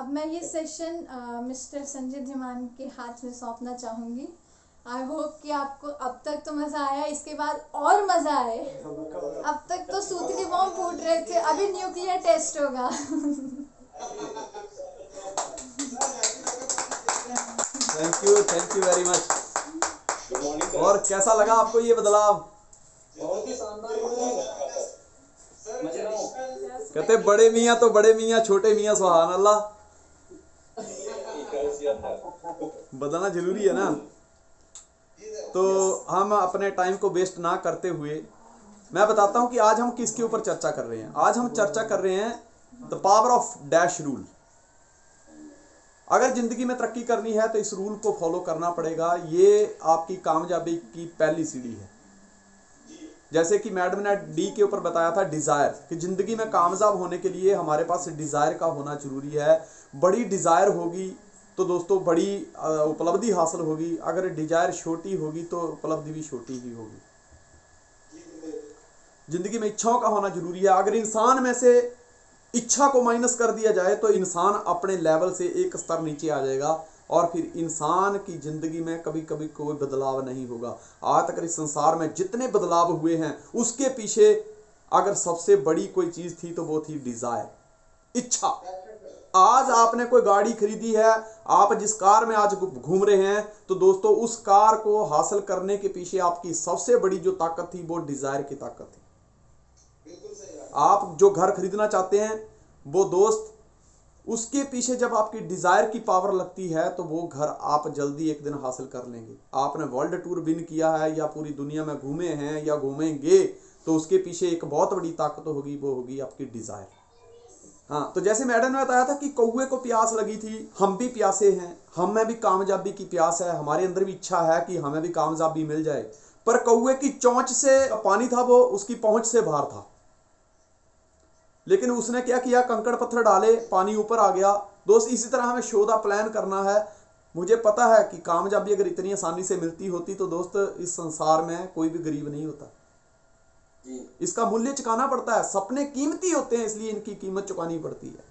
अब मैं ये सेशन मिस्टर संजय धीमान के हाथ में सौंपना चाहूँगी। आई होप कि आपको अब तक तो मज़ा आया, इसके बाद और मज़ा आए। अब तक तो सूतली बॉम्ब फूट रहे थे, अभी न्यूक्लियर टेस्ट होगा। Thank you very much. और कैसा लगा आपको ये बदलाव? बहुत ही शानदार। कहते बड़े मियाँ तो बड़े मियाँ, छोटे मियाँ सुभान अल्लाह। बदलना जरूरी है ना। तो हम अपने टाइम को वेस्ट ना करते हुए मैं बताता हूं कि आज हम किसके ऊपर चर्चा कर रहे हैं। आज हम चर्चा कर रहे हैं the power of dash rule. अगर जिंदगी में तरक्की करनी है तो इस रूल को फॉलो करना पड़ेगा। ये आपकी कामयाबी की पहली सीढ़ी है। जैसे कि मैडम ने डी के ऊपर बताया था, डिजायर, कि जिंदगी में कामयाब होने के लिए हमारे पास डिजायर का होना जरूरी है। बड़ी डिजायर होगी तो दोस्तों बड़ी उपलब्धि हासिल होगी। अगर डिजायर छोटी होगी तो उपलब्धि भी छोटी ही होगी। जिंदगी में इच्छाओं का होना जरूरी है। अगर इंसान में से इच्छा को माइनस कर दिया जाए तो इंसान अपने लेवल से एक स्तर नीचे आ जाएगा और फिर इंसान की जिंदगी में कभी कभी कोई बदलाव नहीं होगा। आज तक इस संसार में जितने बदलाव हुए हैं उसके पीछे अगर सबसे बड़ी कोई चीज थी तो वो थी डिजायर, इच्छा। आज आपने कोई गाड़ी खरीदी है, आप जिस कार में आज घूम रहे हैं, तो दोस्तों उस कार को हासिल करने के पीछे आपकी सबसे बड़ी जो ताकत थी वो डिजायर की ताकत थी। आप जो घर खरीदना चाहते हैं वो दोस्त, उसके पीछे जब आपकी डिजायर की पावर लगती है तो वो घर आप जल्दी एक दिन हासिल कर लेंगे। आपने वर्ल्ड टूर विन किया है या पूरी दुनिया में घूमे हैं या घूमेंगे तो उसके पीछे एक बहुत बड़ी ताकत होगी, वो होगी आपकी डिजायर। हाँ, तो जैसे मैडम ने बताया था कि कौवे को प्यास लगी थी, हम भी प्यासे हैं, हमें भी कामयाबी की प्यास है, हमारे अंदर भी इच्छा है कि हमें भी कामयाबी मिल जाए। पर कौवे की चोंच से पानी था वो उसकी पहुंच से बाहर था, लेकिन उसने क्या किया, कंकड़ पत्थर डाले, पानी ऊपर आ गया। दोस्त इसी तरह हमें शो दा प्लान करना है। मुझे पता है कि कामयाबी अगर इतनी आसानी से मिलती होती तो दोस्त इस संसार में कोई भी गरीब नहीं होता। इसका मूल्य चुकाना पड़ता है। सपने कीमती होते हैं इसलिए इनकी कीमत चुकानी पड़ती है।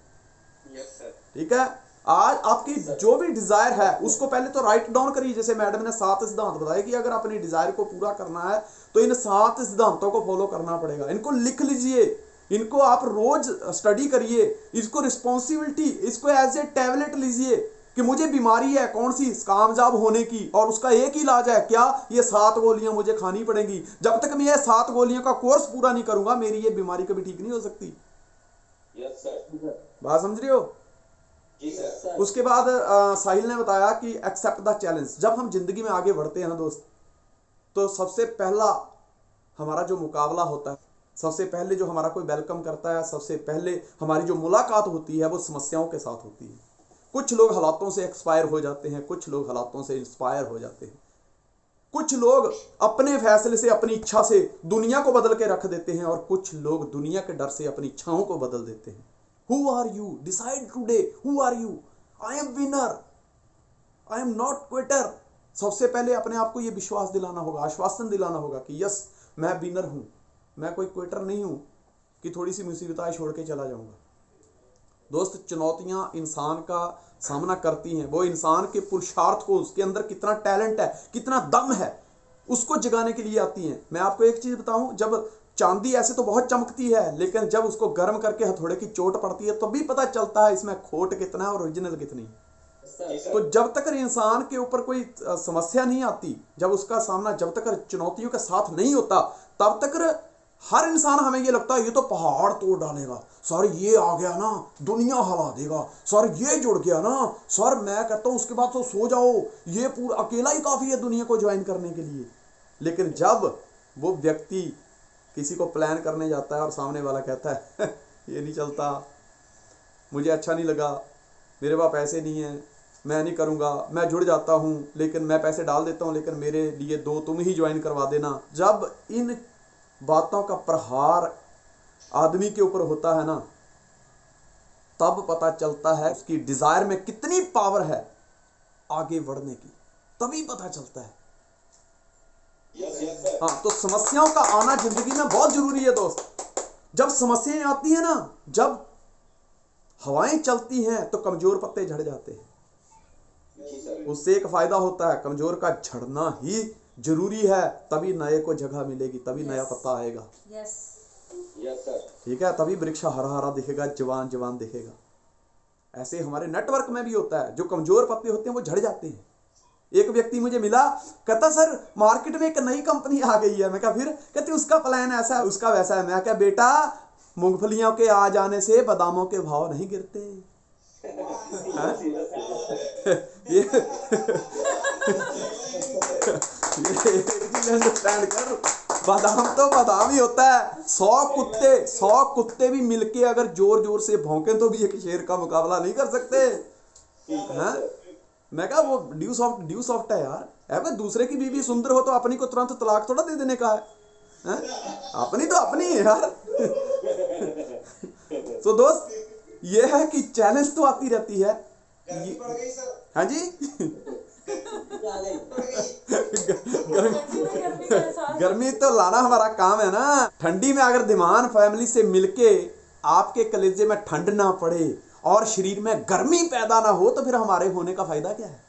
ठीक है, आज आपकी जो भी डिजायर है उसको पहले तो राइट डाउन करिए। जैसे मैडम ने 7 सिद्धांत बताए कि अगर अपनी डिजायर को पूरा करना है तो इन 7 सिद्धांतों को फॉलो करना पड़ेगा। इनको लिख लीजिए, इनको आप रोज स्टडी करिए, इसको रिस्पॉन्सिबिलिटी, इसको एज ए टैबलेट लीजिए कि मुझे बीमारी है कौन सी कामयाब होने की और उसका एक ही इलाज है क्या, ये 7 गोलियां मुझे खानी पड़ेंगी। जब तक मैं ये 7 गोलियों का कोर्स पूरा नहीं करूंगा मेरी ये बीमारी कभी ठीक नहीं हो सकती। बात समझ रहे हो? उसके बाद साहिल ने बताया कि एक्सेप्ट द चैलेंज। जब हम जिंदगी में आगे बढ़ते हैं ना दोस्त, तो सबसे पहला हमारा जो मुकाबला होता है, सबसे पहले जो हमारा कोई वेलकम करता है, सबसे पहले हमारी जो मुलाकात होती है वो समस्याओं के साथ होती है। कुछ लोग हालातों से एक्सपायर हो जाते हैं, कुछ लोग हालातों से इंस्पायर हो जाते हैं, कुछ लोग अपने फैसले से, अपनी इच्छा से दुनिया को बदल के रख देते हैं और कुछ लोग दुनिया के डर से अपनी इच्छाओं को बदल देते हैं। Who are you? Decide today. Who are you? I am winner. I am not quitter. सबसे पहले अपने आप को यह विश्वास दिलाना होगा, आश्वासन दिलाना होगा कि यस मैं विनर हूं, मैं कोई क्विटर नहीं हूं कि थोड़ी सी मुसीबतें छोड़ के चला जाऊंगा। दोस्त चुनौतियां इंसान का सामना करती हैं, वो इंसान के पुरुषार्थ को, उसके अंदर कितना टैलेंट है, कितना दम है, उसको जगाने के लिए आती हैं। मैं आपको एक चीज बताऊं, जब चांदी ऐसे तो बहुत चमकती है लेकिन जब उसको गर्म करके हथौड़े की चोट पड़ती है तो भी पता चलता है इसमें खोट कितना है और ओरिजिनल कितनी। तो जब तक इंसान के ऊपर कोई समस्या नहीं आती, जब उसका सामना, जब तक चुनौतियों के साथ नहीं होता, तब तक हर इंसान, हमें ये लगता है ये तो पहाड़ तोड़ डालेगा सर, ये आ गया ना दुनिया हिला देगा सर, ये जुड़ गया ना सर, मैं कहता हूं उसके बाद तो सो जाओ, ये पूरा अकेला ही काफी है दुनिया को ज्वाइन करने के लिए। लेकिन जब वो व्यक्ति किसी को प्लान करने जाता है और सामने वाला कहता है ये नहीं चलता, मुझे अच्छा नहीं लगा, मेरे पास पैसे नहीं है, मैं नहीं करूँगा, मैं जुड़ जाता हूँ, लेकिन मैं पैसे डाल देता हूँ लेकिन मेरे लिए 2 तुम ही ज्वाइन करवा देना। जब इन बातों का प्रहार आदमी के ऊपर होता है ना, तब पता चलता है उसकी डिजायर में कितनी पावर है आगे बढ़ने की, तभी पता चलता है। हाँ, तो समस्याओं का आना जिंदगी में बहुत जरूरी है दोस्त। जब समस्याएं आती है ना, जब हवाएं चलती हैं तो कमजोर पत्ते झड़ जाते हैं। जी सर। उससे एक फायदा होता है, कमजोर का झड़ना ही जरूरी है, तभी नए को जगह मिलेगी, तभी नया पत्ता आएगा। Yes yes sir. ठीक है, तभी वृक्ष हरा हरा दिखेगा, जवान जवान दिखेगा। ऐसे हमारे नेटवर्क में भी होता है, जो कमजोर पत्ते होते हैं वो झड़ जाते हैं। एक व्यक्ति मुझे मिला, कहता सर मार्केट में एक नई कंपनी आ गई है। मैं कहा फिर? कहते उसका प्लान ऐसा है, उसका वैसा है। मैं कहा बेटा, मूंगफलियों के आ जाने से बादामों के भाव नहीं गिरते। ये अंडरस्टैंड कर, बादाम तो बादाम ही होता है। 100 कुत्ते भी मिलके अगर जोर जोर से भौंके तो भी एक शेर का मुकाबला नहीं कर सकते हैं। मैं कहा वो ड्यू सॉफ्ट है यार। अगर दूसरे की बीवी सुंदर हो तो अपनी को तुरंत तलाक थोड़ा दे देने का है? अपनी तो अपनी है यार। तो दोस्त ये है कि चैलेंज तो आती रहती है। हाँ जी। गर्मी तो लाना हमारा काम है ना। ठंडी में अगर दीवान फैमिली से मिलके आपके कलेजे में ठंड ना पड़े और शरीर में गर्मी पैदा ना हो तो फिर हमारे होने का फायदा क्या है?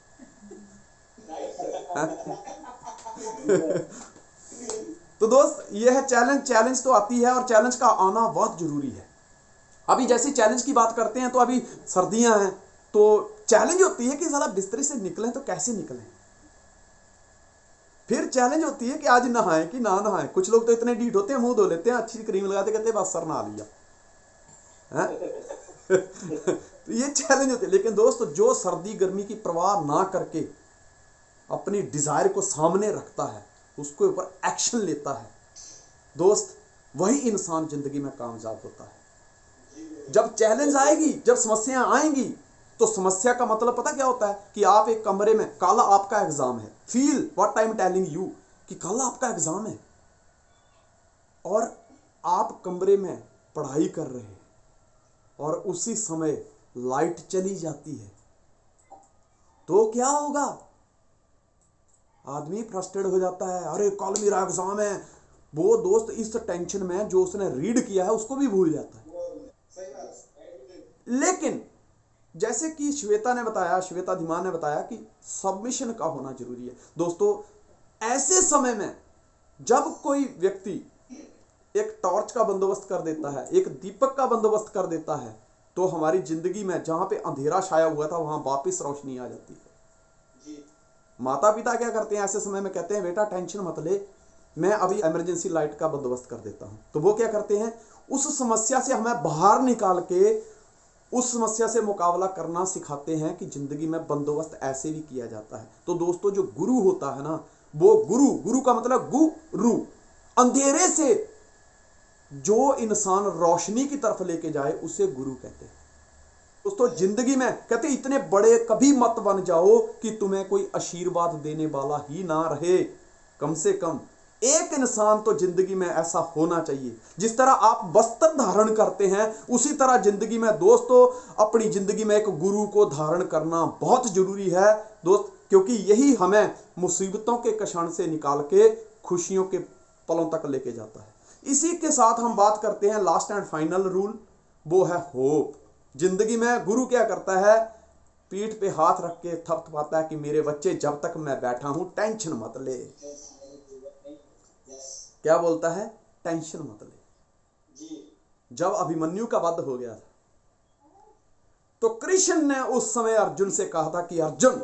तो दोस्त ये है चैलेंज तो आती है और चैलेंज का आना बहुत जरूरी है। अभी जैसे चैलेंज की बात करते हैं तो अभी सर्दियां हैं तो चैलेंज होती है कि साला बिस्तर से निकलें तो कैसे निकलें। फिर चैलेंज होती है कि आज नहाएं कि ना नहाएं। कुछ लोग तो इतने डीठ होते हैं, मुंह धो लेते हैं, अच्छी क्रीम लगाते, कहते बस सर नहा लिया। तो ये चैलेंज होती है। लेकिन दोस्त जो सर्दी गर्मी की परवाह ना करके अपनी डिजायर को सामने रखता है, उसके ऊपर एक्शन लेता है, दोस्त वही इंसान जिंदगी में कामयाब होता है। जब चैलेंज आएगी, जब समस्या आएंगी, तो समस्या का मतलब पता क्या होता है कि आप एक कमरे में, कल आपका एग्जाम है, feel what I am telling you कि कल आपका एग्जाम है और आप कमरे में पढ़ाई कर रहे हैं और उसी समय लाइट चली जाती है तो क्या होगा? आदमी फ्रस्ट्रेट हो जाता है, अरे कल मेरा एग्जाम है। वो दोस्त इस टेंशन में जो उसने रीड किया है उसको भी भूल जाता है। लेकिन जैसे कि श्वेता धीमान ने बताया कि सबमिशन का होना जरूरी है। दोस्तों ऐसे समय में जब कोई व्यक्ति एक टॉर्च का बंदोबस्त कर देता है, एक दीपक का बंदोबस्त कर देता है, तो हमारी जिंदगी में जहां पे अंधेरा छाया हुआ था वहां वापस रोशनी आ जाती है। माता पिता क्या करते हैं ऐसे समय में? कहते हैं बेटा टेंशन मत ले, मैं अभी इमरजेंसी लाइट का बंदोबस्त कर देता हूं। तो वो क्या करते हैं? उस समस्या से हमें बाहर निकाल के उस समस्या से मुकाबला करना सिखाते हैं कि जिंदगी में बंदोबस्त ऐसे भी किया जाता है। तो दोस्तों जो गुरु होता है ना, वो गुरु का मतलब गुरु, अंधेरे से जो इंसान रोशनी की तरफ लेके जाए उसे गुरु कहते हैं। दोस्तों जिंदगी में कहते इतने बड़े कभी मत बन जाओ कि तुम्हें कोई आशीर्वाद देने वाला ही ना रहे। कम से कम एक इंसान तो जिंदगी में ऐसा होना चाहिए। जिस तरह आप वस्त्र धारण करते हैं उसी तरह जिंदगी में दोस्तों अपनी जिंदगी में एक गुरु को धारण करना बहुत जरूरी है दोस्त, क्योंकि यही हमें मुसीबतों के कषाण से निकाल के खुशियों के पलों तक लेके जाता है। इसी के साथ हम बात करते हैं लास्ट एंड फाइनल रूल, वो है होप। जिंदगी में गुरु क्या करता है? पीठ पे हाथ रख के थपथपाता है कि मेरे बच्चे जब तक मैं बैठा हूं टेंशन मत ले। क्या बोलता है? टेंशन मत ले। जब अभिमन्यु का वध हो गया था तो कृष्ण ने उस समय अर्जुन से कहा था कि अर्जुन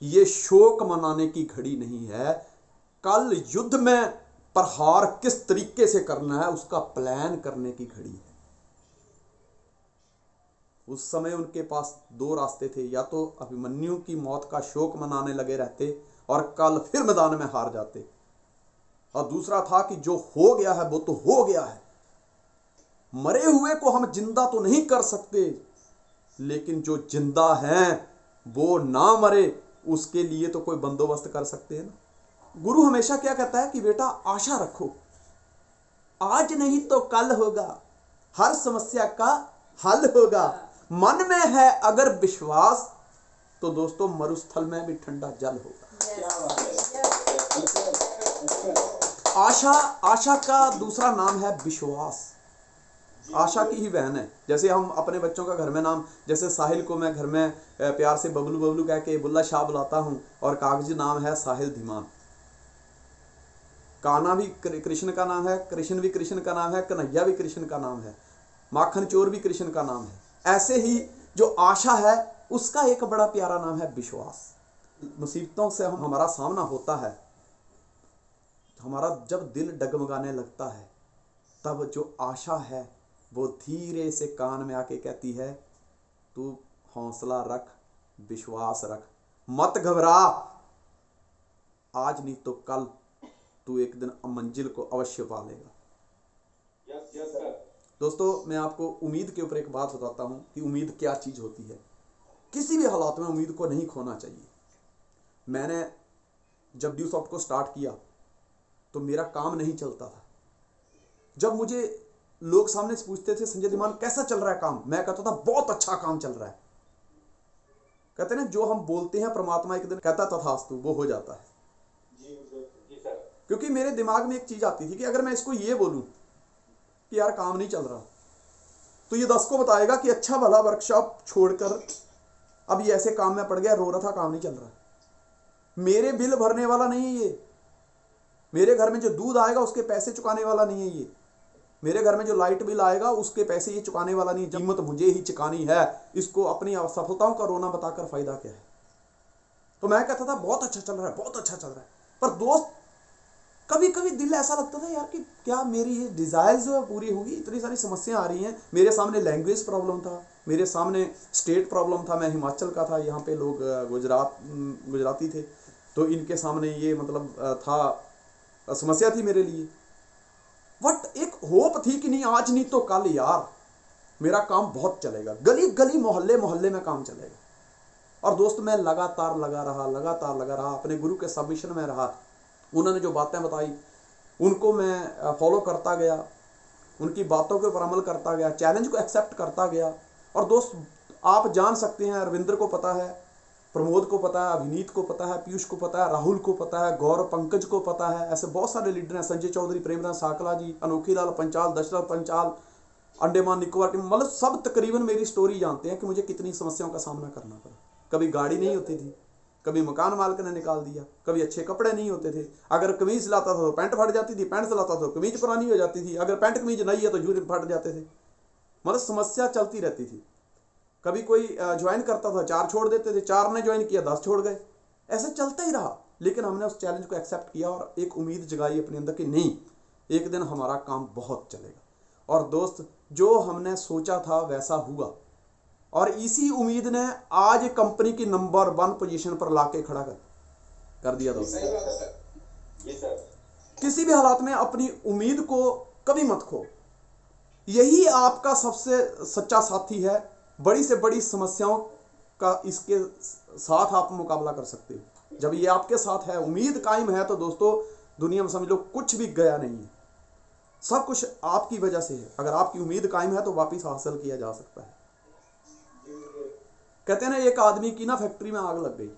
ये शोक मनाने की घड़ी नहीं है, कल युद्ध में प्रहार किस तरीके से करना है उसका प्लान करने की घड़ी है। उस समय उनके पास दो रास्ते थे, या तो अभिमन्यु की मौत का शोक मनाने लगे रहते और कल फिर मैदान में हार जाते, और दूसरा था कि जो हो गया है वो तो हो गया है, मरे हुए को हम जिंदा तो नहीं कर सकते, लेकिन जो जिंदा हैं वो ना मरे उसके लिए तो कोई बंदोबस्त कर सकते हैं ना। गुरु हमेशा क्या कहता है कि बेटा आशा रखो, आज नहीं तो कल होगा, हर समस्या का हल होगा। मन में है अगर विश्वास तो दोस्तों मरुस्थल में भी ठंडा जल होगा। आशा का दूसरा नाम है विश्वास। आशा की ही बहन है। जैसे हम अपने बच्चों का घर में नाम, जैसे साहिल को मैं घर में प्यार से बबलू बबलू कह के बुल्ला शाह बुलाता हूँ, और कागजी नाम है साहिल धीमान। कान्हा भी कृष्ण का नाम है, कृष्ण भी कृष्ण का नाम है, कन्हैया भी कृष्ण का नाम है, माखन चोर भी कृष्ण का नाम है। ऐसे ही जो आशा है उसका एक बड़ा प्यारा नाम है विश्वास। मुसीबतों से हमारा सामना होता है, हमारा जब दिल डगमगाने लगता है, तब जो आशा है वो धीरे से कान में आके कहती है, तू हौसला रख, विश्वास रख, मत घबरा, आज नहीं तो कल तू एक दिन मंजिल को अवश्य पा लेगा। दोस्तों, मैं आपको उम्मीद के ऊपर एक बात बताता हूं कि उम्मीद क्या चीज होती है। किसी भी हालात में उम्मीद को नहीं खोना चाहिए। मैंने जब ड्यूसॉफ्ट को स्टार्ट किया तो मेरा काम नहीं चलता था। जब मुझे लोग सामने से पूछते थे, संजय धीमान कैसा चल रहा है काम, मैं कहता था बहुत अच्छा काम चल रहा है। कहते ना, जो हम बोलते हैं परमात्मा एक दिन कहता तथास्तु, वो हो जाता है। क्योंकि मेरे दिमाग में एक चीज आती थी कि अगर मैं इसको ये बोलूं कि यार काम नहीं चल रहा, तो ये 10 को बताएगा कि अच्छा भला वर्कशॉप छोड़कर अब ये ऐसे काम में पड़ गया, रो रहा था, काम नहीं चल रहा। मेरे बिल भरने वाला नहीं है ये, मेरे घर में जो दूध आएगा उसके पैसे चुकाने वाला नहीं है ये, मेरे घर में जो लाइट बिल आएगा उसके पैसे ये चुकाने वाला नहीं है। कीमत मुझे ही चुकानी है, इसको अपनी असफलताओं का रोना बताकर फायदा क्या है। तो मैं कहता था बहुत अच्छा चल रहा है, बहुत अच्छा चल रहा है। पर दोस्त, कभी कभी दिल ऐसा लगता था यार कि क्या मेरी ये डिजायर्स जो है पूरी होगी। इतनी सारी समस्याएं आ रही हैं। मेरे सामने लैंग्वेज प्रॉब्लम था, मेरे सामने स्टेट प्रॉब्लम था, मैं हिमाचल का था, यहाँ पे लोग गुजराती थे, तो इनके सामने ये मतलब था, समस्या थी मेरे लिए। बट एक होप थी कि नहीं, आज नहीं तो कल यार मेरा काम बहुत चलेगा, गली गली मोहल्ले मोहल्ले में काम चलेगा। और दोस्त, मैं लगातार लगा रहा, अपने गुरु के सबमिशन में रहा। उन्होंने जो बातें बताई उनको मैं फॉलो करता गया, उनकी बातों के ऊपर अमल करता गया, चैलेंज को एक्सेप्ट करता गया। और दोस्त, आप जान सकते हैं, अरविंदर को पता है, प्रमोद को पता है, अभिनीत को पता है, पीयूष को पता है, राहुल को पता है, गौरव पंकज को पता है, ऐसे बहुत सारे लीडर हैं, संजय चौधरी, प्रेमराज साकला जी, अनोखी लाल पंचाल, दशरथ पंचाल, अंडमान निकोबार टीम, मतलब सब तकरीबन मेरी स्टोरी जानते हैं कि मुझे कितनी समस्याओं का सामना करना पड़ा। कभी गाड़ी नहीं होती थी, कभी मकान मालिक ने निकाल दिया, कभी अच्छे कपड़े नहीं होते थे, अगर कमीज लाता था तो पैंट फट जाती थी, पैंट सिलाता था तो कमीज पुरानी हो जाती थी, अगर पैंट कमीज नहीं है तो जूते फट जाते थे। मतलब समस्या चलती रहती थी। कभी कोई ज्वाइन करता था, 4 छोड़ देते थे, 4 ने ज्वाइन किया, 10 छोड़ गए, ऐसे चलता ही रहा। लेकिन हमने उस चैलेंज को एक्सेप्ट किया और एक उम्मीद जगाई अपने अंदर कि नहीं, एक दिन हमारा काम बहुत चलेगा। और दोस्त, जो हमने सोचा था वैसा हुआ, और इसी उम्मीद ने आज कंपनी की नंबर 1 पोजीशन पर लाके खड़ा कर दिया। दोस्त, किसी भी हालात में अपनी उम्मीद को कभी मत खो। यही आपका सबसे सच्चा साथी है। बड़ी से बड़ी समस्याओं का इसके साथ आप मुकाबला कर सकते हो। जब ये आपके साथ है, उम्मीद कायम है, तो दोस्तों दुनिया में समझ लो कुछ भी गया नहीं है, सब कुछ आपकी वजह से है। अगर आपकी उम्मीद कायम है तो वापिस हासिल किया जा सकता है। कहते हैं ना, एक आदमी की ना फैक्ट्री में आग लग गई,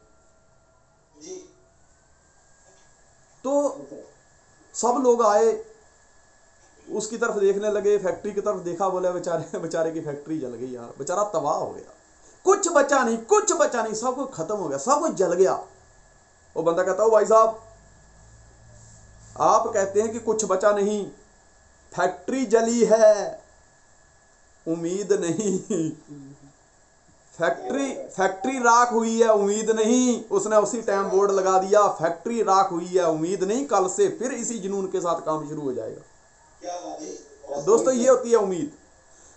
तो सब लोग आए, उसकी तरफ देखने लगे, फैक्ट्री की तरफ देखा, बोले बेचारे की फैक्ट्री जल गई यार, बेचारा तबाह हो गया, कुछ बचा नहीं, सब कुछ खत्म हो गया, सब कुछ जल गया। वो बंदा कहता, भाई साहब, आप कहते हैं कि कुछ बचा नहीं, फैक्ट्री जली है, उम्मीद नहीं। फैक्ट्री राख हुई है, उम्मीद नहीं। उसने उसी टाइम बोर्ड लगा दिया, फैक्ट्री राख हुई है, उम्मीद नहीं, कल से फिर इसी जुनून के साथ काम शुरू हो जाएगा। दोस्तों, ये होती है उम्मीद।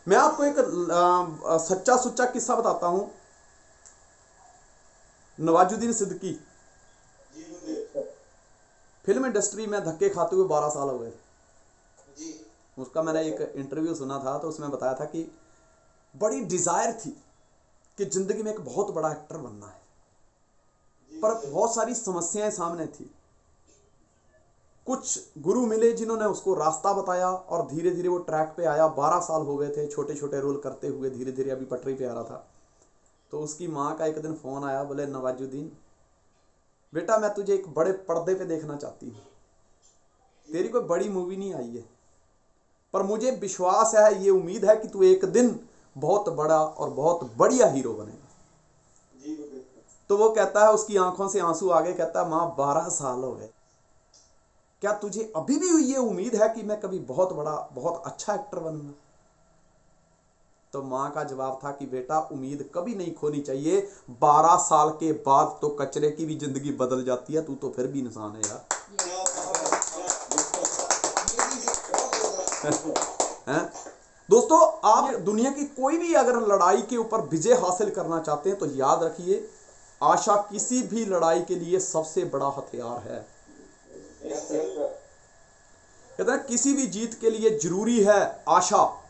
मैं आपको एक सच्चा सुच्चा किस्सा बताता हूं। नवाजुद्दीन सिद्दीकी फिल्म इंडस्ट्री में धक्के खाते हुए 12 साल हो गए। उसका मैंने एक इंटरव्यू सुना था, तो उसमें बताया था कि बड़ी डिजायर थी कि जिंदगी में एक बहुत बड़ा एक्टर बनना है, पर बहुत सारी समस्याएं सामने थी। कुछ गुरु मिले जिन्होंने उसको रास्ता बताया, और धीरे धीरे वो ट्रैक पे आया। 12 साल हो गए थे छोटे छोटे रोल करते हुए, धीरे धीरे अभी पटरी पे आ रहा था। तो उसकी माँ का एक दिन फोन आया, बोले, नवाजुद्दीन बेटा, मैं तुझे एक बड़े पर्दे पे देखना चाहती हूँ, तेरी कोई बड़ी मूवी नहीं आई है, पर मुझे विश्वास है, ये उम्मीद है कि तू एक दिन बहुत बड़ा और बहुत बढ़िया हीरो बनेगा। तो वो कहता है, उसकी आंखों से आंसू आ गए, कहता है माँ 12 साल हो गए, क्या तुझे अभी भी ये उम्मीद है कि मैं कभी बहुत बड़ा बहुत अच्छा एक्टर बनूंगा? तो माँ का जवाब था कि बेटा उम्मीद कभी नहीं खोनी चाहिए, 12 साल के बाद तो कचरे की भी जिंदगी बदल जाती है, तू तो फिर भी इंसान है यार। हैं? दोस्तों, आप दुनिया की कोई भी अगर लड़ाई के ऊपर विजय हासिल करना चाहते हैं तो याद रखिए, आशा किसी भी लड़ाई के लिए सबसे बड़ा हथियार है। कहते हैं किसी भी जीत के लिए जरूरी है आशा,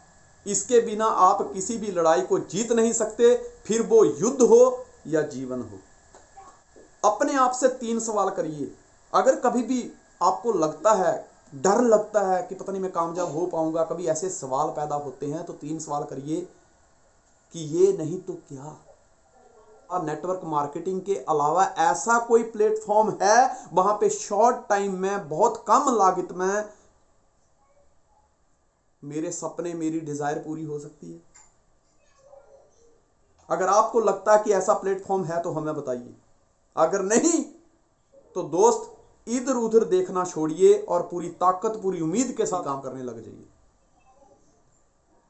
इसके बिना आप किसी भी लड़ाई को जीत नहीं सकते, फिर वो युद्ध हो या जीवन हो। अपने आप से 3 सवाल करिए। अगर कभी भी आपको लगता है, डर लगता है कि पता नहीं मैं कामयाब हो पाऊंगा, कभी ऐसे सवाल पैदा होते हैं, तो 3 सवाल करिए कि ये नहीं तो क्या। और नेटवर्क मार्केटिंग के अलावा ऐसा कोई प्लेटफॉर्म है वहां पे शॉर्ट टाइम में बहुत कम लागत में मेरे सपने, मेरी डिजायर पूरी हो सकती है? अगर आपको लगता है कि ऐसा प्लेटफॉर्म है तो हमें बताइए। अगर नहीं तो दोस्त इधर उधर देखना छोड़िए और पूरी ताकत, पूरी उम्मीद के साथ काम करने लग जाइए।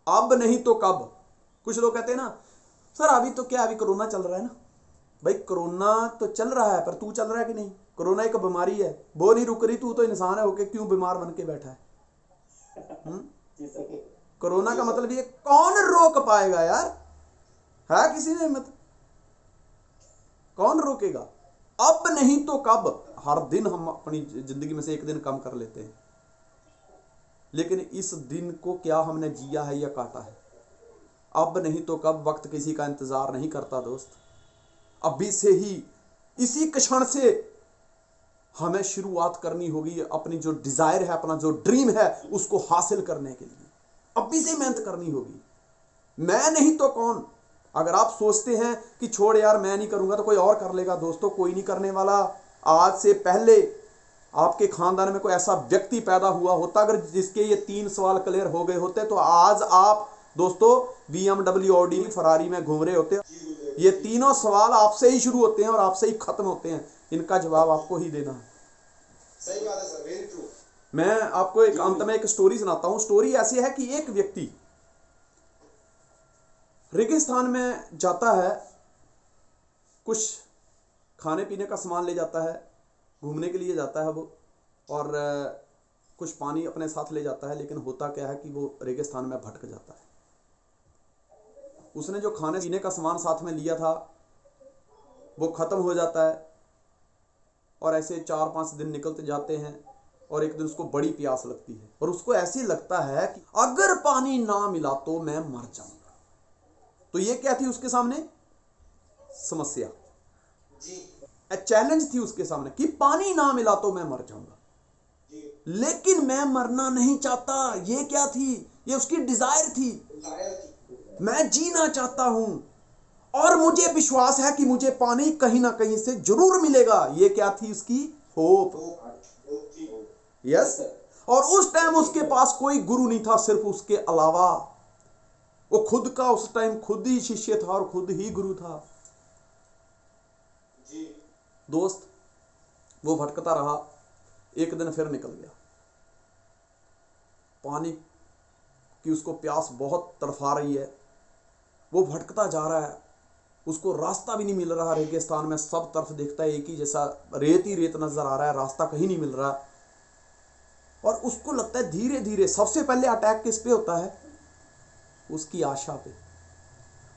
अब नहीं तो कब। कुछ लोग कहते हैं ना, सर अभी तो क्या, अभी कोरोना चल रहा है ना। भाई कोरोना तो चल रहा है, पर तू चल रहा है कि नहीं? कोरोना एक बीमारी है, वो नहीं रुक रही, तू तो इंसान है होके क्यों बीमार बन के बैठा है? कोरोना का मतलब ये कौन रोक पाएगा यार? है किसी ने हिम्मत? कौन रोकेगा? अब नहीं तो कब। हर दिन हम अपनी जिंदगी में से एक दिन कम कर लेते हैं, लेकिन इस दिन को क्या हमने जिया है या काटा है? अब नहीं तो कब। वक्त किसी का इंतजार नहीं करता दोस्त। अभी से ही, इसी क्षण से हमें शुरुआत करनी होगी अपनी जो डिजायर है, अपना जो ड्रीम है, उसको हासिल करने के लिए अभी से मेहनत करनी होगी। मैं नहीं तो कौन। अगर आप सोचते हैं कि छोड़ यार मैं नहीं करूंगा तो कोई और कर लेगा, दोस्तों कोई नहीं करने वाला। आज से पहले आपके खानदान में कोई ऐसा व्यक्ति पैदा हुआ होता अगर जिसके ये 3 सवाल क्लियर हो गए होते, तो आज आप दोस्तों BMW, ऑडी, फरारी में घूम रहे होते। ये तीनों सवाल आपसे ही शुरू होते हैं और आपसे ही खत्म होते हैं। इनका जवाब आपको ही देना है। सही बात है सर, वेरी ट्रू। मैं आपको एक अंत में एक स्टोरी सुनाता हूं। स्टोरी ऐसी है कि एक व्यक्ति रेगिस्तान में जाता है, कुछ खाने पीने का सामान ले जाता है, घूमने के लिए जाता है वो, और कुछ पानी अपने साथ ले जाता है। लेकिन होता क्या है कि वो रेगिस्तान में भटक जाता है। उसने जो खाने पीने का सामान साथ में लिया था वो खत्म हो जाता है, और ऐसे 4-5 दिन निकलते जाते हैं, और एक दिन उसको बड़ी प्यास लगती है, और उसको ऐसे लगता है कि अगर पानी ना मिला तो मैं मर जाऊंगा। तो ये क्या थी उसके सामने? समस्या, चैलेंज थी उसके सामने कि पानी ना मिला तो मैं मर जाऊंगा। लेकिन मैं मरना नहीं चाहता। ये क्या थी? ये उसकी डिजायर थी। मैं जीना चाहता हूं और मुझे विश्वास है कि मुझे पानी कहीं ना कहीं से जरूर मिलेगा। ये क्या थी? उसकी होप। यस। और उस टाइम उसके पास कोई गुरु नहीं था, सिर्फ उसके अलावा वो खुद का उस टाइम खुद ही शिष्य था और खुद ही गुरु था। दोस्त वो भटकता रहा, एक दिन फिर निकल गया। पानी की उसको प्यास बहुत तड़फा रही है, वो भटकता जा रहा है, उसको रास्ता भी नहीं मिल रहा। रेगिस्तान में सब तरफ देखता है एक ही जैसा रेत ही रेत नजर आ रहा है, रास्ता कहीं नहीं मिल रहा। और उसको लगता है धीरे धीरे, सबसे पहले अटैक किस पे होता है? उसकी आशा पे।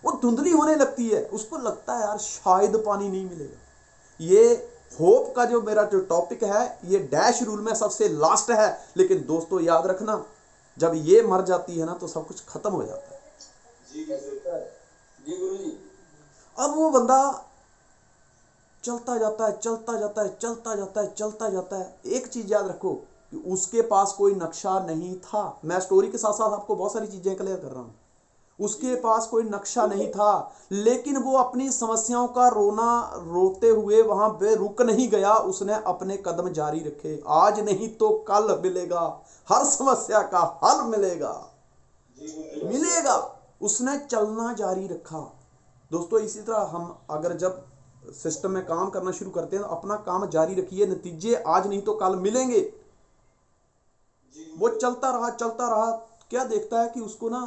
वो धुंधली होने लगती है, उसको लगता है यार शायद पानी नहीं मिलेगा। ये होप का जो मेरा जो टॉपिक है, ये डैश रूल में सबसे लास्ट है। लेकिन दोस्तों याद रखना, जब ये मर जाती है ना तो सब कुछ खत्म हो जाता है। जी गुरुजी। अब वो बंदा चलता जाता है, चलता जाता है, चलता जाता है, चलता जाता है। एक चीज याद रखो कि उसके पास कोई नक्शा नहीं था। मैं स्टोरी के साथ साथ आपको बहुत सारी चीजें क्लियर कर रहा हूं। उसके पास कोई नक्शा नहीं था, लेकिन वो अपनी समस्याओं का रोना रोते हुए वहां पे रुक नहीं गया। उसने अपने कदम जारी रखे। आज नहीं तो कल मिलेगा, हर समस्या का हल मिलेगा, मिलेगा। उसने चलना जारी रखा। दोस्तों इसी तरह हम अगर जब सिस्टम में काम करना शुरू करते हैं तो अपना काम जारी रखिए, नतीजे आज नहीं तो कल मिलेंगे। वो चलता रहा चलता रहा। क्या देखता है कि उसको ना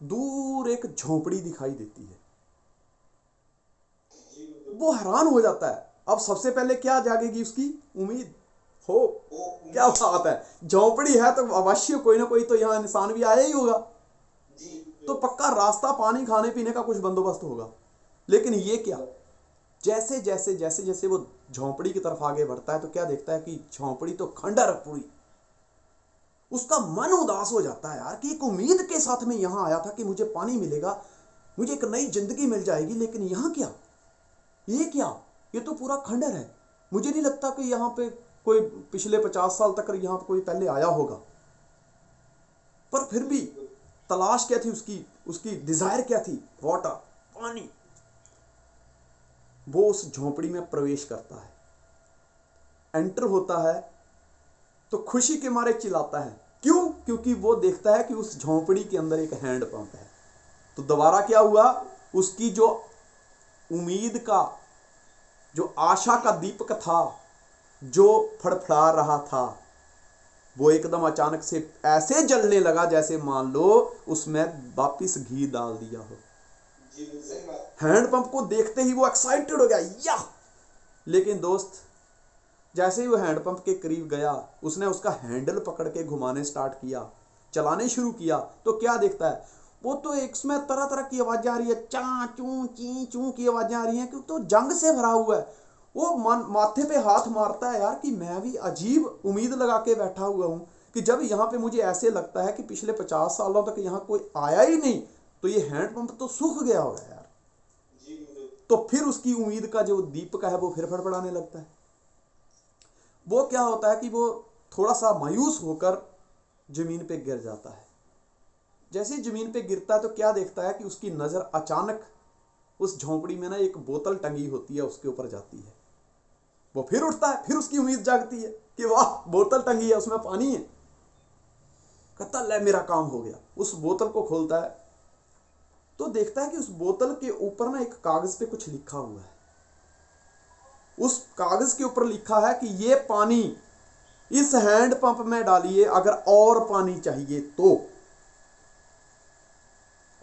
दूर एक झोपड़ी दिखाई देती है। वो हैरान हो जाता है। अब सबसे पहले क्या जागेगी उसकी? उम्मीद, होप। क्या बात है, झोपड़ी है तो अवश्य कोई ना कोई तो यहाँ इंसान भी आया ही होगा, तो पक्का रास्ता, पानी, खाने पीने का कुछ बंदोबस्त होगा। लेकिन ये क्या, जैसे जैसे जैसे जैसे वो झोंपड़ी की तरफ आगे बढ़ता है तो क्या देखता है कि झोंपड़ी तो खंडर है पूरी। उसका मन उदास हो जाता है यार, कि एक उम्मीद के साथ में यहां आया था कि मुझे पानी मिलेगा, मुझे एक नई जिंदगी मिल जाएगी, लेकिन यहां क्या, ये क्या, ये तो पूरा खंडर है। मुझे नहीं लगता कि यहां पे कोई पिछले 50 साल तक यहां कोई पहले आया होगा। पर फिर भी तलाश क्या थी उसकी, उसकी डिजायर क्या थी? वाटर, पानी। वो उस झोंपड़ी में प्रवेश करता है, एंटर होता है तो खुशी के मारे चिल्लाता है। क्यों? क्योंकि वो देखता है कि उस झोंपड़ी के अंदर एक हैंड पंप है। तो दोबारा क्या हुआ, उसकी जो उम्मीद का, जो आशा का दीपक था, जो फड़फड़ा रहा था, वो एकदम अचानक से ऐसे जलने लगा जैसे मान लो उसमें वापिस घी डाल दिया हो। हैंड पंप को देखते ही वो एक्साइटेड हो गया, या। लेकिन दोस्त जैसे ही वो हैंड पंप के करीब गया, उसने उसका हैंडल पकड़ के घुमाने स्टार्ट किया, चलाने शुरू किया, तो क्या देखता है, वो तो एक उसमें तरह तरह की आवाजें आ रही है, चा चू ची चू की आवाजें आ रही हैं, क्योंकि तो जंग से भरा हुआ है। वो माथे पे हाथ मारता है यार कि मैं भी अजीब उम्मीद लगा के बैठा हुआ हूं कि जब यहाँ पे मुझे ऐसे लगता है कि पिछले 50 सालों तक यहाँ कोई आया ही नहीं, तो ये हैंड पंप तो सूख गया होगा यार। तो फिर उसकी उम्मीद का जो दीपक है वो फिर फड़फड़ाने लगता है। वो क्या होता है कि वो थोड़ा सा मायूस होकर जमीन पे गिर जाता है। जैसे ही जमीन पे गिरता है तो क्या देखता है कि उसकी नजर अचानक उस झोंपड़ी में ना एक बोतल टंगी होती है, उसके ऊपर जाती है। वो फिर उठता है, फिर उसकी उम्मीद जागती है कि वाह, बोतल टंगी है, उसमें पानी है। कहता ले मेरा काम हो गया। उस बोतल को खोलता है तो देखता है कि उस बोतल के ऊपर ना एक कागज पे कुछ लिखा हुआ है। उस कागज के ऊपर लिखा है कि ये पानी इस हैंड पंप में डालिए अगर और पानी चाहिए तो,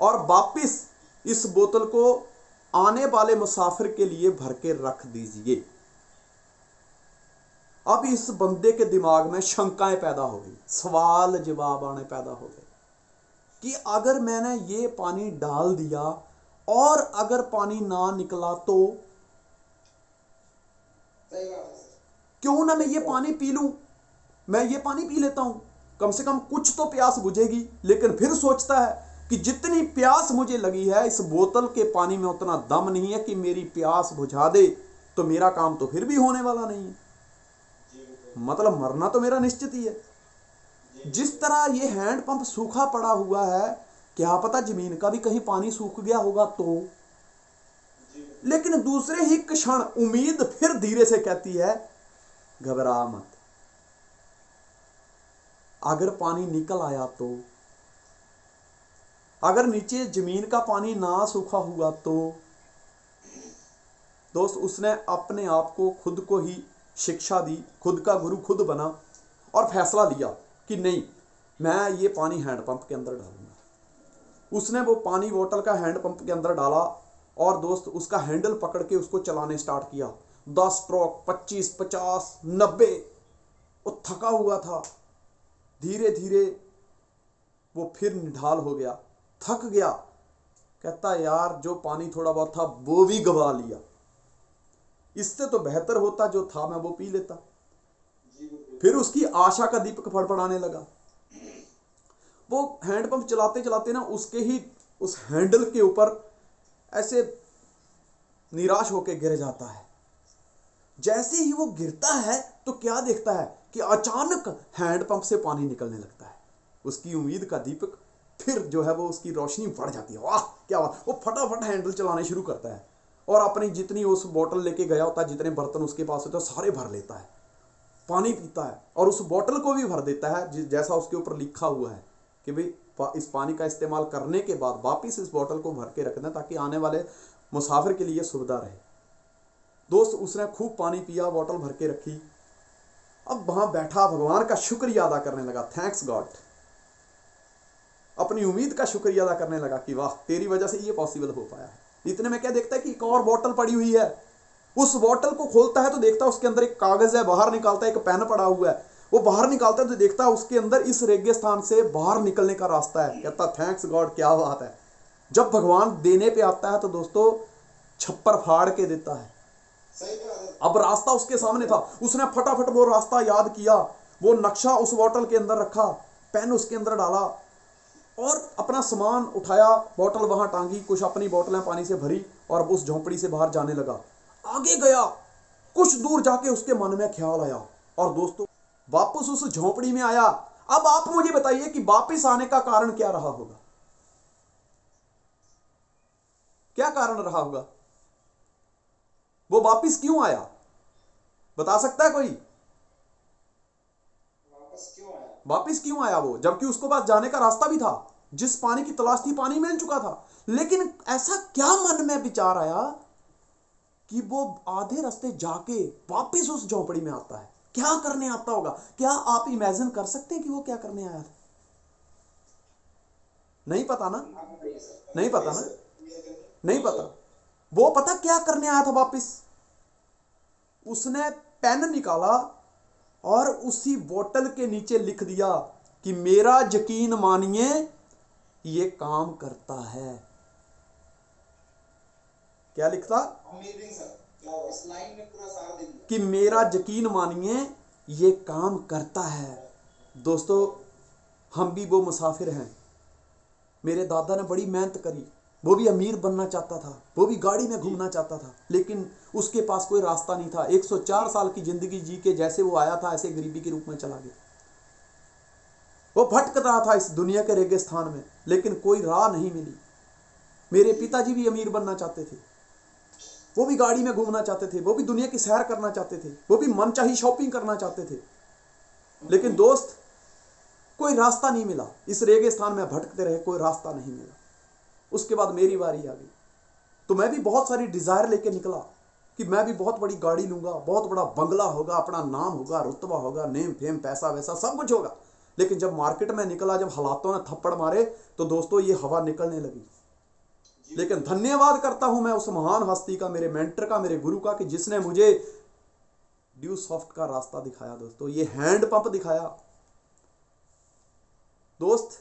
और वापिस इस बोतल को आने वाले मुसाफिर के लिए भर के रख दीजिए। अब इस बंदे के दिमाग में शंकाएं पैदा हो गई, सवाल जवाब आने पैदा हो गए कि अगर मैंने ये पानी डाल दिया और अगर पानी ना निकला तो क्यों ना मैं ये पानी पी लूं, मैं ये पानी पी लेता हूं, कम से कम कुछ तो प्यास बुझेगी। लेकिन फिर सोचता है कि जितनी प्यास मुझे लगी है इस बोतल के पानी में उतना दम नहीं है कि मेरी प्यास बुझा दे, तो मेरा काम तो फिर भी होने वाला नहीं है, मतलब मरना तो मेरा निश्चित ही है। जिस तरह ये हैंड पंप सूखा पड़ा हुआ है, क्या पता जमीन का भी कहीं पानी सूख गया होगा तो। लेकिन दूसरे ही क्षण उम्मीद फिर धीरे से कहती है घबरा मत, अगर पानी निकल आया तो, अगर नीचे जमीन का पानी ना सूखा हुआ तो। दोस्त उसने अपने आप को, खुद को ही शिक्षा दी, खुद का गुरु खुद बना और फैसला लिया कि नहीं, मैं ये पानी हैंड पंप के अंदर डालूंगा। उसने वो पानी बोतल का हैंड पंप के अंदर डाला और दोस्त उसका हैंडल पकड़ के उसको चलाने स्टार्ट किया। 10 स्ट्रोक, 25, 50, 90। वो थका हुआ था। धीरे धीरे वो फिर निढाल हो गया, थक गया। कहता यार जो पानी थोड़ा बहुत था वो भी गवा लिया, इससे तो बेहतर होता जो था मैं वो पी लेता। फिर उसकी आशा का दीपक फड़फड़ाने लगा। वो हैंड पंप चलाते चलाते ना उसके ही उस हैंडल के ऊपर ऐसे निराश होकर गिर जाता है। जैसे ही वो गिरता है तो क्या देखता है कि अचानक हैंड पंप से पानी निकलने लगता है। उसकी उम्मीद का दीपक फिर जो है वो उसकी रोशनी बढ़ जाती है। वाह क्या बात, वो फटाफट हैंडल चलाने शुरू करता है और अपनी जितनी उस बोतल लेके गया होता है, जितने बर्तन उसके पास होते हैं सारे भर लेता है, पानी पीता है और उस बोतल को भी भर देता है जैसा उसके ऊपर लिखा हुआ है कि भाई इस पानी का इस्तेमाल करने के बाद वापिस इस बोतल को भर के रख दें ताकि आने वाले मुसाफिर के लिए सुविधा रहे। दोस्त उसने खूब पानी पिया, बोतल भर के रखी, अब वहां बैठा भगवान का शुक्रिया अदा करने लगा, थैंक्स गॉड, अपनी उम्मीद का शुक्रिया अदा करने लगा कि वाह तेरी वजह से ये पॉसिबल हो पाया है। इतने में क्या देखता है कि एक और बोतल पड़ी हुई है, उस बोतल को खोलता है तो देखता है उसके अंदर एक कागज है, बाहर निकालता है एक पेन पड़ा हुआ है, वो बाहर निकालता है तो देखता है उसके अंदर इस रेगिस्तान से बाहर निकलने का रास्ता है। कहता थैंक्स गॉड, क्या बात है। जब भगवान देने पे आता है तो दोस्तों छप्पर फाड़ के देता है। अब रास्ता उसके सामने था, उसने फटाफट वो रास्ता याद किया, वो नक्शा उस बोतल के अंदर रखा, पेन उसके अंदर डाला और अपना सामान उठाया, बोतल वहां टांगी, कुछ अपनी बोतलें पानी से भरी और उस झोंपड़ी से बाहर जाने लगा। आगे गया, कुछ दूर जाके उसके मन में ख्याल आया और दोस्तों वापस उस झोंपड़ी में आया। अब आप मुझे बताइए कि वापस आने का कारण क्या रहा होगा, क्या कारण रहा होगा, वो वापस क्यों आया, बता सकता है कोई? वापस क्यों आया वो, जबकि उसको पास जाने का रास्ता भी था, जिस पानी की तलाश थी पानी मिल चुका था, लेकिन ऐसा क्या मन में विचार आया कि वो आधे रास्ते जाके वापस उस झोपड़ी में आता है? क्या करने आता होगा? क्या आप इमेजिन कर सकते हैं कि वो क्या करने आया था? नहीं पता ना, नहीं पता ना, नहीं पता। वो पता क्या करने आया था वापस? उसने पेन निकाला और उसी बोतल के नीचे लिख दिया कि मेरा यकीन मानिए ये काम करता है। क्या लिखता? कि मेरा यकीन मानिए ये काम करता है। दोस्तों हम भी वो मुसाफिर हैं। मेरे दादा ने बड़ी मेहनत करी, वो भी अमीर बनना चाहता था, वो भी गाड़ी में घूमना चाहता था, लेकिन उसके पास कोई रास्ता नहीं था। 104 साल की जिंदगी जी के जैसे वो आया था ऐसे गरीबी के रूप में चला गया। वो भटक रहा था इस दुनिया के रेगिस्तान में, लेकिन कोई राह नहीं मिली। मेरे पिताजी भी अमीर बनना चाहते थे, वो भी गाड़ी में घूमना चाहते थे, वो भी दुनिया की सैर करना चाहते थे, वो भी मनचाही शॉपिंग करना चाहते थे, लेकिन दोस्त कोई रास्ता नहीं मिला। इस रेगिस्तान में भटकते रहे, कोई रास्ता नहीं मिला। उसके बाद मेरी बारी आ गई, तो मैं भी बहुत सारी डिजायर लेके निकला कि मैं भी बहुत बड़ी गाड़ी लूंगा, बहुत बड़ा बंगला होगा, अपना नाम होगा, रुतबा होगा, नेम फेम, पैसा वैसा सब कुछ होगा। लेकिन जब मार्केट में निकला, जब हालातों ने थप्पड़ मारे, तो दोस्तों ये हवा निकलने लगी। लेकिन धन्यवाद करता हूं मैं उस महान हस्ती का, मेरे मेंटर का, मेरे गुरु का, कि जिसने मुझे ड्यू सॉफ्ट का रास्ता दिखाया। दोस्तों ये हैंड पंप दिखाया। दोस्त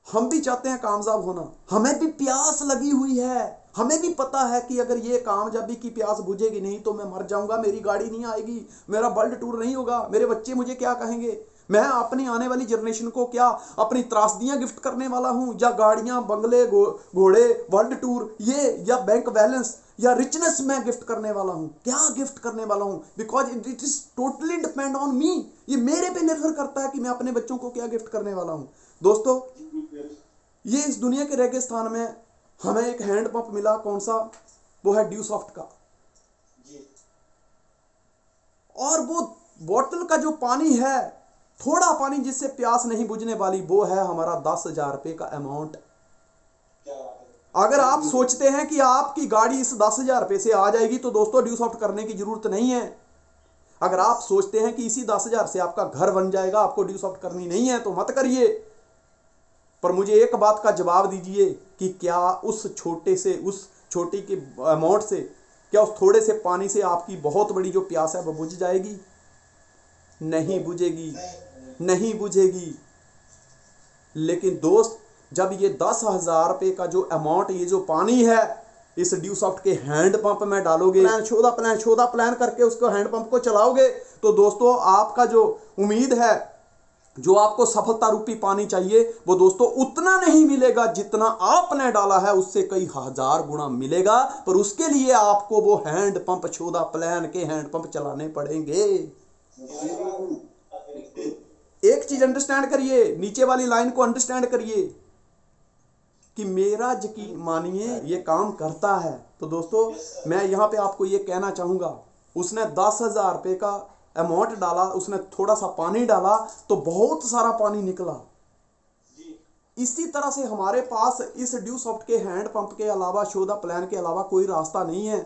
हम भी चाहते हैं कामयाब होना, हमें भी प्यास लगी हुई है, हमें भी पता है कि अगर ये कामयाबी की प्यास बुझेगी नहीं तो मैं मर जाऊंगा, मेरी गाड़ी नहीं आएगी, मेरा वर्ल्ड टूर नहीं होगा, मेरे बच्चे मुझे क्या कहेंगे, मैं अपनी आने वाली जनरेशन को क्या अपनी त्रासदियां गिफ्ट करने वाला हूं, या गाड़ियां, बंगले, घोड़े, वर्ल्ड टूर, ये या बैंक बैलेंस या रिचनेस मैं गिफ्ट करने वाला हूं, क्या गिफ्ट करने वाला हूं? Because it is totally depend on me. ये मेरे पे निर्भर करता है कि मैं अपने बच्चों को क्या गिफ्ट करने वाला हूं। दोस्तों ये इस दुनिया के रेगिस्तान में हमें एक हैंड पंप मिला, कौन सा? वो है ड्यू सॉफ्ट का। और वो बोतल का जो पानी है, थोड़ा पानी जिससे प्यास नहीं बुझने वाली, वो है हमारा 10,000 रुपए का अमाउंट। अगर आप सोचते हैं कि आपकी गाड़ी इस 10,000 रुपए से आ जाएगी तो दोस्तों ड्यू सॉफ्ट करने की जरूरत नहीं है। अगर आप सोचते हैं कि इसी 10,000 से आपका घर बन जाएगा, आपको ड्यू सॉफ्ट करनी नहीं है, तो मत करिए। पर मुझे एक बात का जवाब दीजिए कि क्या उस छोटे से, उस छोटी के अमाउंट से, क्या उस थोड़े से पानी से आपकी बहुत बड़ी जो प्यास है वो बुझ जाएगी? नहीं बुझेगी, नहीं बुझेगी। लेकिन दोस्त जब ये 10,000 रुपए का जो अमाउंट, ये जो पानी है, इस ड्यू सॉफ्ट के हैंड पंप में डालोगे, छोटा प्लान करके उसको हैंड पंप को चलाओगे, तो दोस्तों आपका जो उम्मीद है, जो आपको सफलता रूपी पानी चाहिए, वो दोस्तों उतना नहीं मिलेगा जितना आपने डाला है, उससे कई हजार गुना मिलेगा। पर उसके लिए आपको वो हैंड पंप, छोटा प्लान के हैंड पंप चलाने पड़ेंगे। एक चीज अंडरस्टैंड करिए, नीचे वाली लाइन को अंडरस्टैंड करिए कि मेरा यकीन मानिए ये काम करता है। तो दोस्तों मैं यहाँ पे आपको ये कहना चाहूँगा, उसने 10,000 रुपये का अमाउंट डाला, उसने थोड़ा सा पानी डाला तो बहुत सारा पानी निकला। इसी तरह से हमारे पास इस ड्यू सॉफ्ट के हैंड पंप के अलावा, शोधा प्लान के अलावा कोई रास्ता नहीं है।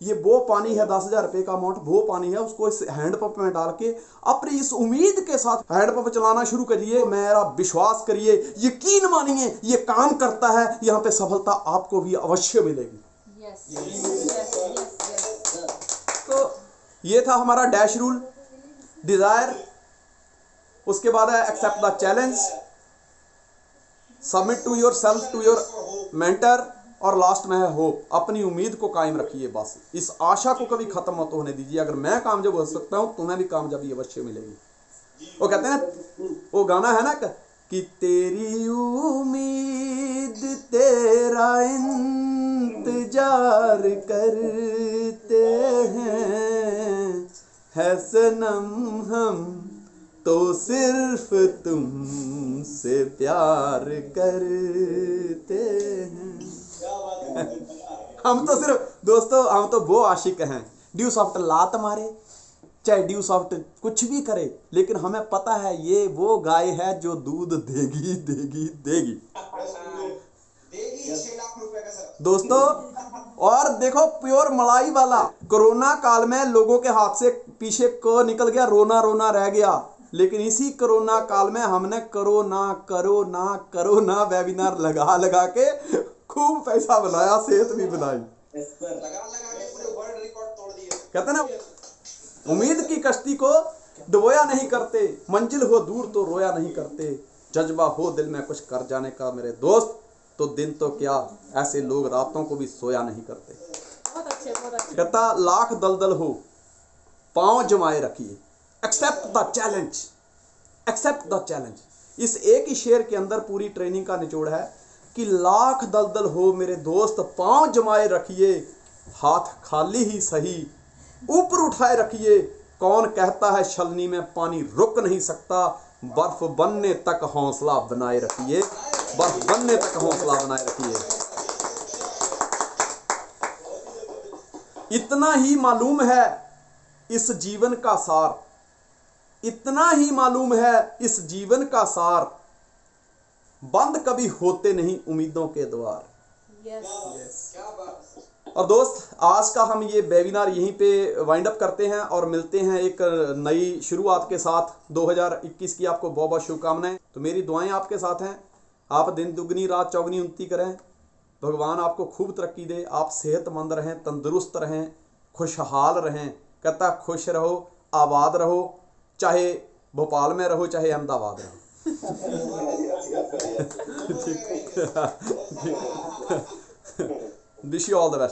ये वो पानी है, 10,000 रुपये का अमाउंट, वो पानी है, उसको इस हैंड पंप में डाल के अपनी इस उम्मीद के साथ हैंड पंप चलाना शुरू करिए। मेरा विश्वास करिए, यकीन मानिए, ये काम करता है। यहाँ पे सफलता आपको भी अवश्य मिलेगी। तो ये था हमारा डैश रूल, डिजायर, उसके बाद है accept the challenge, submit to yourself, to your mentor, और लास्ट में है होप। अपनी उम्मीद को कायम रखिए, बस इस आशा को कभी खत्म मत होने दीजिए। अगर मैं कामयाब हो सकता हूं, तुम्हें भी कामयाबी अवश्य मिलेगी। वो कहते हैं, वो गाना है ना कि तेरी उम्मीद तेरा इंतजार करते हैं सनम, हम तो सिर्फ तुमसे प्यार करते हैं। हम तो सिर्फ दोस्तों, हम तो वो आशिक हैं। ड्यू सॉफ्ट लात मारे, चाहे ड्यू सॉफ्ट कुछ भी करे, लेकिन हमें पता है ये वो गाय है जो दूध देगी देगी देगी। देगी 6 लाख रुपए का सर दोस्तों। और देखो प्योर मलाई वाला, कोरोना काल में लोगों के हाथ से पीछे को निकल गया, रोना रोना रह गया। लेकिन इसी कोरोना काल में हमने करो ना वेबिनार लगा लगा के खूब पैसा बनाया, सेहत भी बनाई। लगा के पूरे वर्ल्ड रिकॉर्ड तोड़ दिए। कहते ना, उम्मीद की कश्ती को डुबोया नहीं करते, मंजिल हो दूर तो रोया नहीं करते, जज्बा हो दिल में कुछ कर जाने का मेरे दोस्त, तो दिन तो क्या ऐसे लोग रातों को भी सोया नहीं करते। बहुत अच्छे। कहता लाख दलदल हो पांव जमाए रखिए, accept the challenge, accept the challenge. इस एक ही शेर के अंदर पूरी ट्रेनिंग का निचोड़ है कि लाख दलदल हो मेरे दोस्त, पांव जमाए रखिए, हाथ खाली ही सही ऊपर उठाए रखिए। कौन कहता है छलनी में पानी रुक नहीं सकता, बर्फ बनने तक हौसला बनाए रखिए, बर्फ बनने तक हौसला बनाए रखिए। इतना ही मालूम है इस जीवन का सार, इतना ही मालूम है इस जीवन का सार, बंद कभी होते नहीं उम्मीदों के द्वार। क्या बात। और दोस्त, आज का हम ये वेबिनार यहीं पे वाइंड अप करते हैं और मिलते हैं एक नई शुरुआत के साथ। 2021 की आपको बहुत बहुत शुभकामनाएं। तो मेरी दुआएं आपके साथ हैं, आप दिन दुगनी रात चौगनी उन्नति करें, भगवान आपको खूब तरक्की दे, आप सेहतमंद रहें, तंदुरुस्त रहें, खुशहाल रहें। कहता खुश रहो, आबाद रहो, चाहे भोपाल में रहो चाहे अहमदाबाद रहो। Wish you all the best.